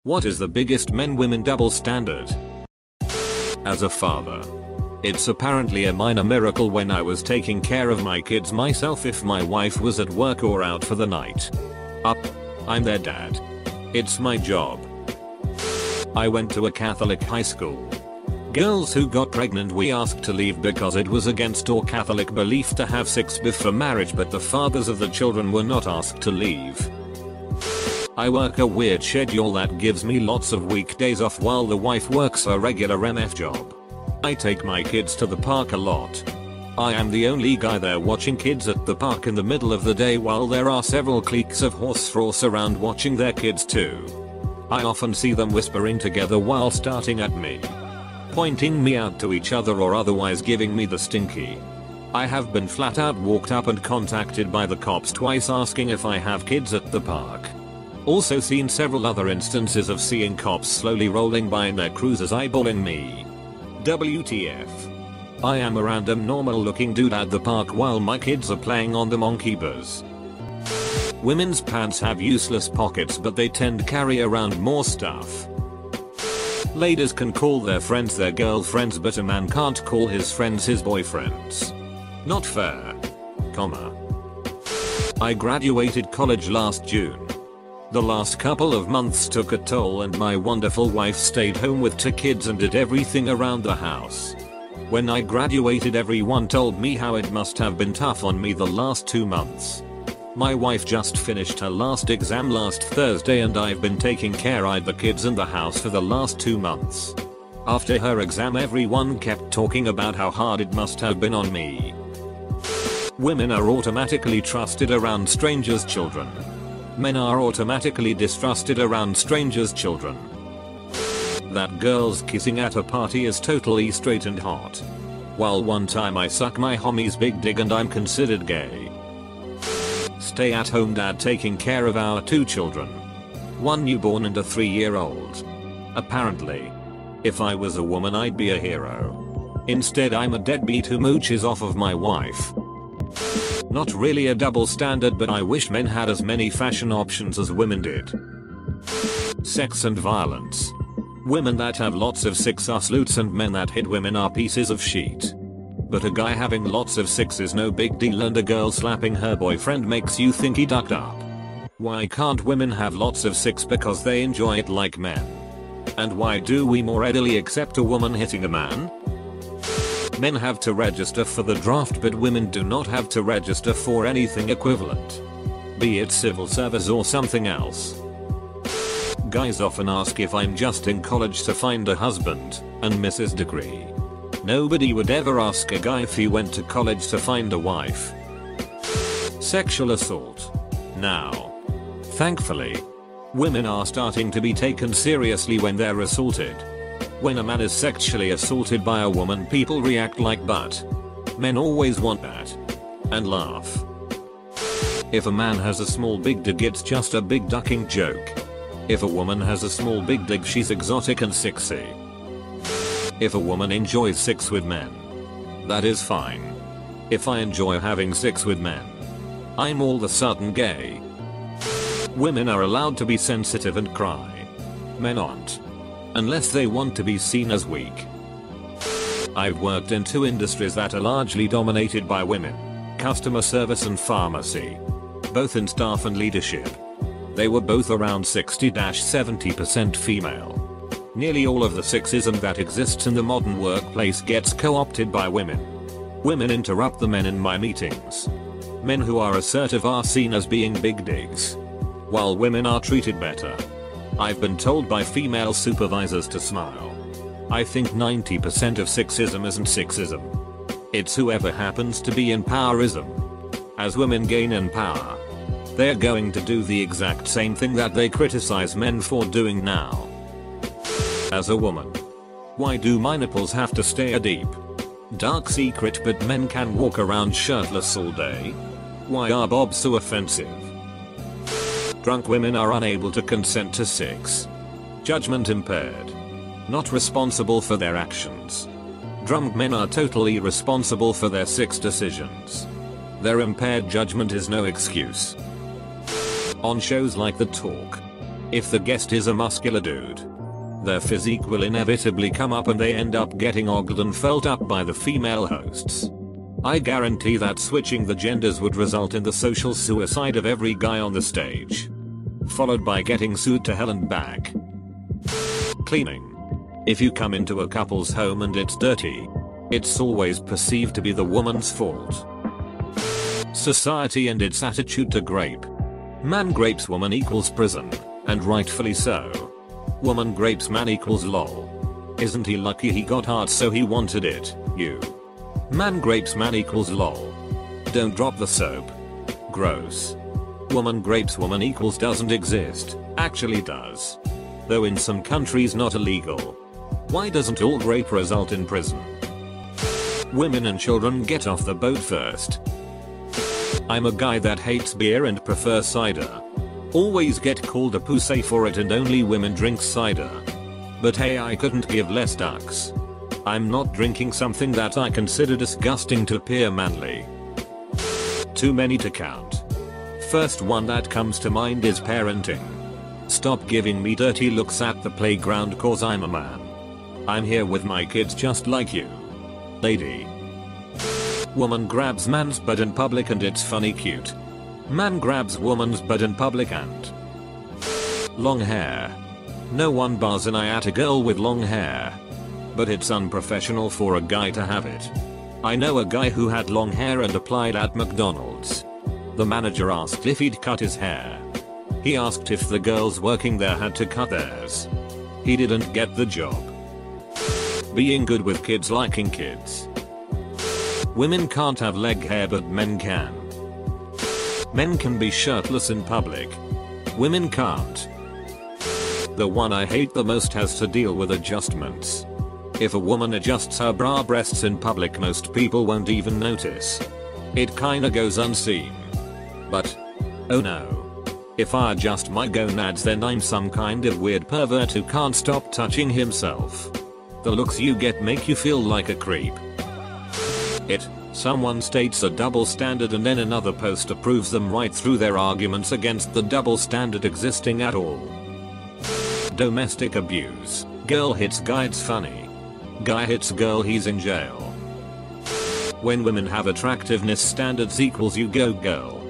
What is the biggest men-women double standard? As a father, it's apparently a minor miracle when I was taking care of my kids myself if my wife was at work or out for the night. I'm their dad. It's my job. I went to a Catholic high school. Girls who got pregnant we asked to leave because it was against our Catholic belief to have sex before marriage, but the fathers of the children were not asked to leave. I work a weird schedule that gives me lots of weekdays off while the wife works a regular MF job. I take my kids to the park a lot. I am the only guy there watching kids at the park in the middle of the day while there are several cliques of horse around watching their kids too. I often see them whispering together while starting at me, pointing me out to each other or otherwise giving me the stinky. I have been flat out walked up and contacted by the cops twice asking if I have kids at the park. Also seen several other instances of seeing cops slowly rolling by in their cruisers eyeballing me. WTF. I am a random normal looking dude at the park while my kids are playing on the monkey bars. Women's pants have useless pockets but they tend to carry around more stuff. Ladies can call their friends their girlfriends but a man can't call his friends his boyfriends. Not fair. I graduated college last June. The last couple of months took a toll and my wonderful wife stayed home with 2 kids and did everything around the house. When I graduated everyone told me how it must have been tough on me the last 2 months. My wife just finished her last exam last Thursday and I've been taking care of the kids and the house for the last 2 months. After her exam everyone kept talking about how hard it must have been on me. Women are automatically trusted around strangers' children. Men are automatically distrusted around strangers' children. That girls kissing at a party is totally straight and hot. While one time I suck my homie's big dick and I'm considered gay. Stay at home dad taking care of our 2 children. 1 newborn and a 3-year-old. Apparently. If I was a woman I'd be a hero. Instead I'm a deadbeat who mooches off of my wife. Not really a double standard but I wish men had as many fashion options as women did. Sex and violence. Women that have lots of sex are sleuths and men that hit women are pieces of shit. But a guy having lots of sex is no big deal and a girl slapping her boyfriend makes you think he ducked up. Why can't women have lots of sex? Because they enjoy it like men. And why do we more readily accept a woman hitting a man? Men have to register for the draft but women do not have to register for anything equivalent. Be it civil service or something else. Guys often ask if I'm just in college to find a husband and Mrs. degree. Nobody would ever ask a guy if he went to college to find a wife. Sexual assault. Now, thankfully, women are starting to be taken seriously when they're assaulted. When a man is sexually assaulted by a woman people react like but. Men always want that. And laugh. If a man has a small big dig it's just a big ducking joke. If a woman has a small big dig she's exotic and sexy. If a woman enjoys sex with men, that is fine. If I enjoy having sex with men, I'm all of a sudden gay. Women are allowed to be sensitive and cry. Men aren't. Unless they want to be seen as weak. I've worked in 2 industries that are largely dominated by women. Customer service and pharmacy. Both in staff and leadership. They were both around 60-70% female. Nearly all of the sexism that exists in the modern workplace gets co-opted by women. Women interrupt the men in my meetings. Men who are assertive are seen as being big digs. While women are treated better. I've been told by female supervisors to smile. I think 90% of sexism isn't sexism. It's whoever happens to be in powerism. As women gain in power, they're going to do the exact same thing that they criticize men for doing now. As a woman, why do my nipples have to stay a deep, dark secret but men can walk around shirtless all day? Why are bobs so offensive? Drunk women are unable to consent to sex. Judgment impaired. Not responsible for their actions. Drunk men are totally responsible for their sex decisions. Their impaired judgment is no excuse. On shows like The Talk, If the guest is a muscular dude, their physique will inevitably come up and they end up getting ogled and felt up by the female hosts. I guarantee that switching the genders would result in the social suicide of every guy on the stage, followed by getting sued to hell and back. Cleaning. If you come into a couple's home and it's dirty, it's always perceived to be the woman's fault. Society and its attitude to grape. Man grapes woman equals prison, and rightfully so. Woman grapes man equals lol. Isn't he lucky he got hard so he wanted it, you. Man grapes man equals lol. Don't drop the soap. Gross. Woman grapes woman equals doesn't exist, actually does. Though in some countries not illegal. Why doesn't all grape result in prison? Women and children get off the boat first. I'm a guy that hates beer and prefers cider. Always get called a pussy for it and only women drink cider. But hey, I couldn't give less ducks. I'm not drinking something that I consider disgusting to appear manly. Too many to count. First one that comes to mind is parenting. Stop giving me dirty looks at the playground cause I'm a man. I'm here with my kids just like you. Lady. Woman grabs man's butt in public and it's funny cute. Man grabs woman's butt in public and long hair. No one bars an eye at a girl with long hair. But it's unprofessional for a guy to have it. I know a guy who had long hair and applied at McDonald's. The manager asked if he'd cut his hair. He asked if the girls working there had to cut theirs. He didn't get the job. Being good with kids liking kids. Women can't have leg hair but men can. Men can be shirtless in public. Women can't. The one I hate the most has to deal with adjustments. If a woman adjusts her bra breasts in public most people won't even notice. It kinda goes unseen. But, oh no. If I adjust my gonads then I'm some kind of weird pervert who can't stop touching himself. The looks you get make you feel like a creep. Someone states a double standard and then another poster proves them right through their arguments against the double standard existing at all. Domestic abuse. Girl hits guy, it's funny. Guy hits girl, he's in jail. When women have attractiveness standards equals you go girl.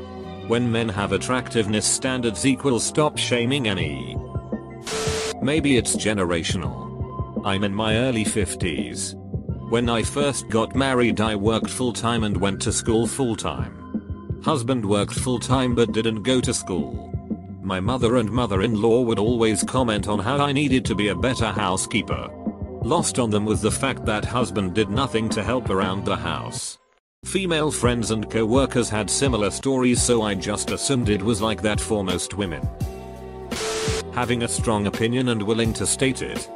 When men have attractiveness standards equals stop shaming any. Maybe it's generational. I'm in my early 50s. When I first got married I worked full-time and went to school full-time. Husband worked full-time but didn't go to school. My mother and mother-in-law would always comment on how I needed to be a better housekeeper. Lost on them was the fact that husband did nothing to help around the house. Female friends and co-workers had similar stories so I just assumed it was like that for most women. Having a strong opinion and willing to state it.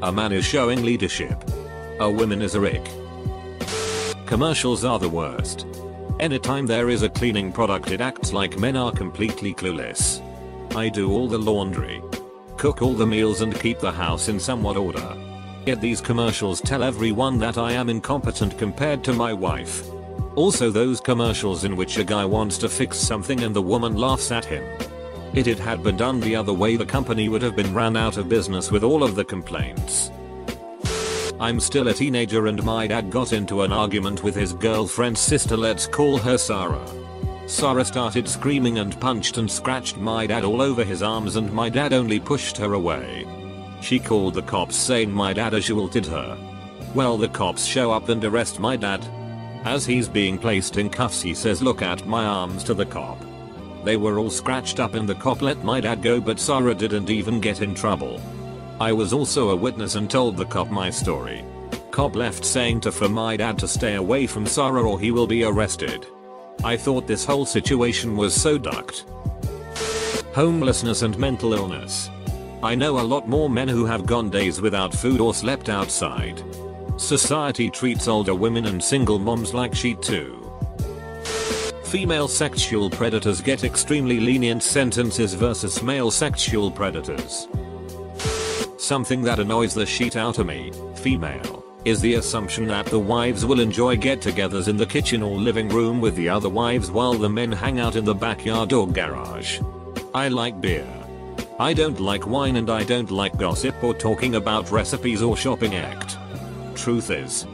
A man is showing leadership. A woman is a rick. Commercials are the worst. Anytime there is a cleaning product it acts like men are completely clueless. I do all the laundry, cook all the meals and keep the house in somewhat order. Yet these commercials tell everyone that I am incompetent compared to my wife. Also those commercials in which a guy wants to fix something and the woman laughs at him. If it had been done the other way the company would have been ran out of business with all of the complaints. I'm still a teenager and my dad got into an argument with his girlfriend's sister, let's call her Sarah. Sarah started screaming and punched and scratched my dad all over his arms and my dad only pushed her away. She called the cops saying my dad assaulted her. Well, the cops show up and arrest my dad. As he's being placed in cuffs he says look at my arms to the cop. They were all scratched up and the cop let my dad go but Sarah didn't even get in trouble. I was also a witness and told the cop my story. Cop left saying for my dad to stay away from Sarah or he will be arrested. I thought this whole situation was so ducked. Homelessness and mental illness. I know a lot more men who have gone days without food or slept outside. Society treats older women and single moms like shit too. Female sexual predators get extremely lenient sentences versus male sexual predators. Something that annoys the shit out of me, female, is the assumption that the wives will enjoy get-togethers in the kitchen or living room with the other wives while the men hang out in the backyard or garage. I like beer. I don't like wine and I don't like gossip or talking about recipes or shopping act. Truth is,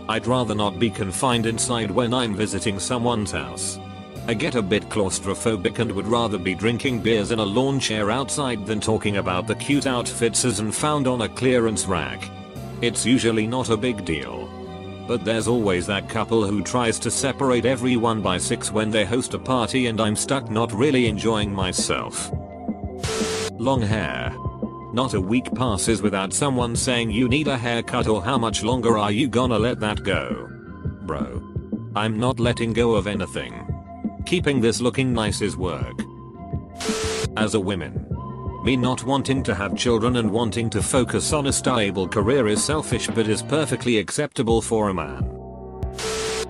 I'd rather not be confined inside when I'm visiting someone's house. I get a bit claustrophobic and would rather be drinking beers in a lawn chair outside than talking about the cute outfits as and found on a clearance rack. It's usually not a big deal. But there's always that couple who tries to separate everyone by 6 when they host a party and I'm stuck not really enjoying myself. Long hair. Not a week passes without someone saying you need a haircut or how much longer are you gonna let that go? Bro. I'm not letting go of anything. Keeping this looking nice is work. As a woman. Me not wanting to have children and wanting to focus on a stable career is selfish but is perfectly acceptable for a man.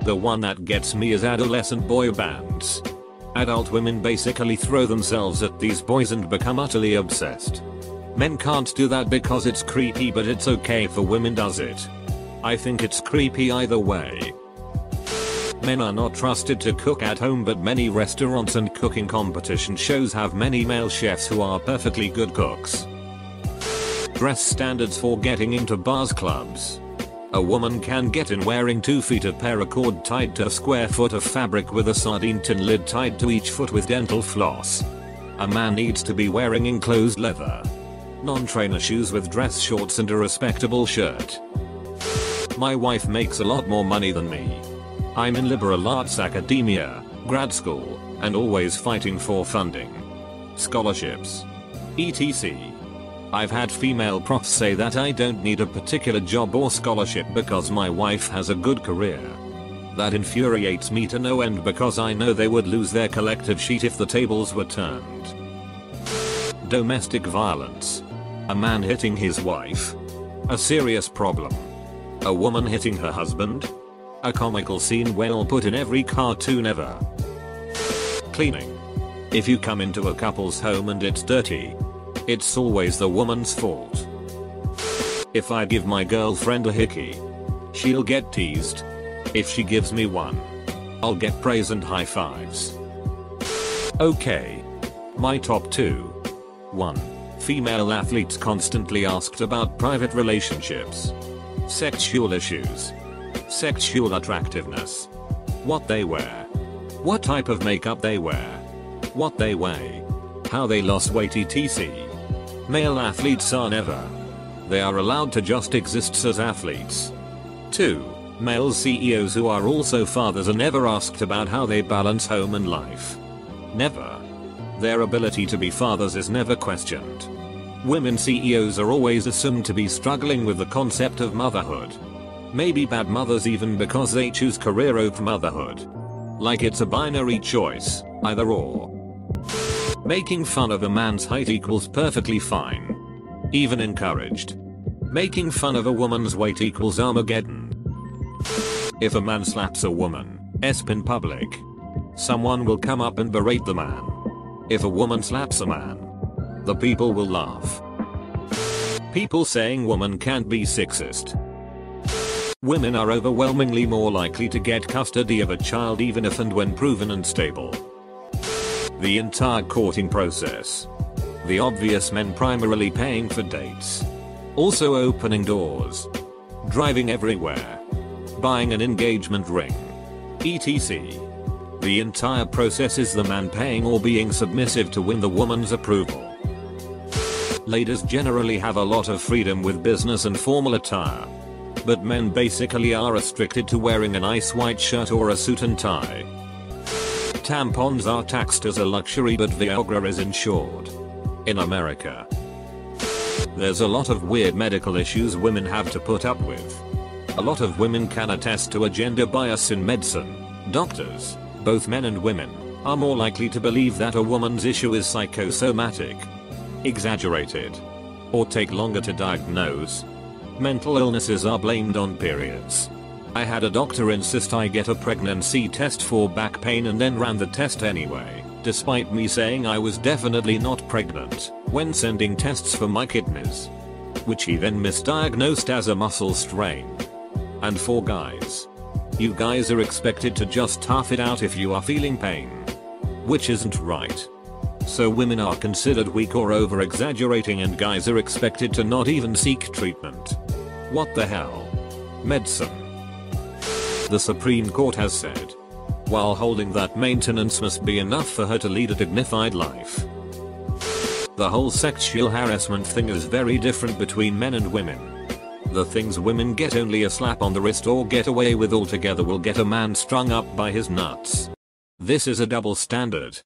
The one that gets me is adolescent boy bands. Adult women basically throw themselves at these boys and become utterly obsessed. Men can't do that because it's creepy, but it's okay if a woman does it. I think it's creepy either way. Men are not trusted to cook at home, but many restaurants and cooking competition shows have many male chefs who are perfectly good cooks. Dress standards for getting into bars clubs. A woman can get in wearing 2 feet of paracord tied to a square foot of fabric with a sardine tin lid tied to each foot with dental floss. A man needs to be wearing enclosed leather, non-trainer shoes with dress shorts and a respectable shirt. My wife makes a lot more money than me. I'm in liberal arts academia, grad school, and always fighting for funding, scholarships, etc. I've had female profs say that I don't need a particular job or scholarship because my wife has a good career. That infuriates me to no end because I know they would lose their collective sheet if the tables were turned. Domestic violence. A man hitting his wife. A serious problem. A woman hitting her husband. A comical scene well put in every cartoon ever. Cleaning. If you come into a couple's home and it's dirty, it's always the woman's fault. If I give my girlfriend a hickey, she'll get teased. If she gives me one, I'll get praise and high fives. Okay. My top 2. 1. Female athletes constantly asked about private relationships. Sexual issues. Sexual attractiveness. What they wear. What type of makeup they wear. What they weigh. How they lost weight etc. Male athletes are never. They are allowed to just exist as athletes. 2. Male CEOs who are also fathers are never asked about how they balance home and life. Never. Their ability to be fathers is never questioned. Women CEOs are always assumed to be struggling with the concept of motherhood. Maybe bad mothers even because they choose career over motherhood. Like it's a binary choice, either or. Making fun of a man's height equals perfectly fine. Even encouraged. Making fun of a woman's weight equals Armageddon. If a man slaps a woman, in public, someone will come up and berate the man. If a woman slaps a man, the people will laugh. People saying woman can't be sexist. Women are overwhelmingly more likely to get custody of a child even if and when proven unstable. The entire courting process. The obvious men primarily paying for dates. Also opening doors. Driving everywhere. Buying an engagement ring. etc. The entire process is the man paying or being submissive to win the woman's approval. Ladies generally have a lot of freedom with business and formal attire. But men basically are restricted to wearing a nice white shirt or a suit and tie. Tampons are taxed as a luxury but Viagra is insured. In America. There's a lot of weird medical issues women have to put up with. A lot of women can attest to a gender bias in medicine. Doctors, both men and women, are more likely to believe that a woman's issue is psychosomatic, exaggerated, or take longer to diagnose. Mental illnesses are blamed on periods. I had a doctor insist I get a pregnancy test for back pain and then ran the test anyway, despite me saying I was definitely not pregnant, when sending tests for my kidneys. Which he then misdiagnosed as a muscle strain. And for guys. You guys are expected to just tough it out if you are feeling pain. Which isn't right. So women are considered weak or over-exaggerating and guys are expected to not even seek treatment. What the hell? Medicine. The Supreme Court has said, while holding that maintenance must be enough for her to lead a dignified life. The whole sexual harassment thing is very different between men and women. The things women get only a slap on the wrist or get away with altogether will get a man strung up by his nuts. This is a double standard.